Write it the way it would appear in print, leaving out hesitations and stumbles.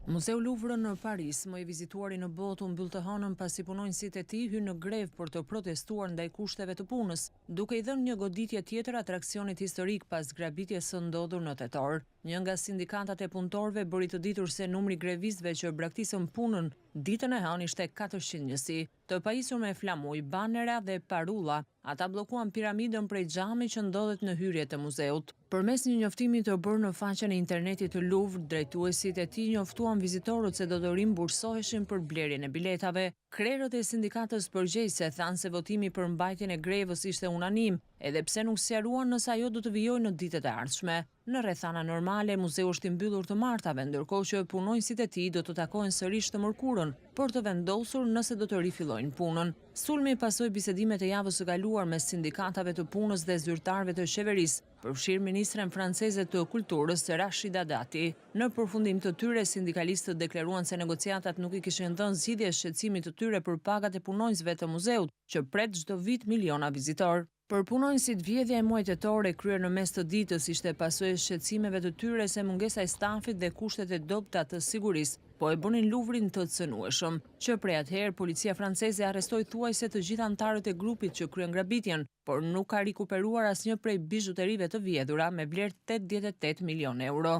Muzeu Louvre në Paris, më i vizituari në botë, u mbyll të hënën pasi punonjësit e tij hynë në grevë për të protestuar ndaj kushteve të punës, duke i dhënë një goditje tjetër atraksionit historik pas grabitjes së ndodhur në tetor. Një nga sindikatat e punëtorëve bëri të ditur se numri grevistëve që braktisën punën ditën e hënë ishte 400 njësi. Të pajisur me flamuj, banera dhe parulla, ata bllokuan piramidën prej xhamit që ndodhet në hyrje të muzeut. Përmes një njoftimi të bërë në faqen e internetit të Louvre, drejtuesit e tij njoftuan vizitorët se do të rimbursoheshin për blerjen e biletave. Krerët e sindikatës përgjegjëse thanë se votimi për mbajtjen e grevës ishte unanim, edhe pse nuk sqaruan nëse ajo do të vijojë në ditët e ardhshme. Në rrethana normale, muzeu është i mbyllur të martave, ndërkohë që punonjësit e tij do të takohen sërish të mërkurën për të vendosur nëse do të rifillojnë punën. Sulmi pasoi bisedimet e javës së kaluar mes sindikatave të punës dhe zyrtarëve të qeverisë, përfshirë ministren franceze të kulturës Rachida Dati. Në përfundim të tyre, sindikalistët deklaruan se negociatat nuk i kishin dhënë zgjidhje shqetësimit të tyre për pagat e punonjësve të muzeut, që pret çdo vit miliona vizitor. Për punonjësit, vjedhja e muajit tetor e kryer në mes të ditës ishte pasojë e shqetësimeve të tyre se mungesa e stafit dhe kushtet e dobta të sigurisë po e bënin Louvrin të cënueshëm. Që prej atëherë policia franceze arrestoi thuajse të gjithë anëtarët e grupit që kryen grabitjen, por nuk ka rikuperuar asnjë prej bijuterive të vjedhura me vlerë 88 milion euro.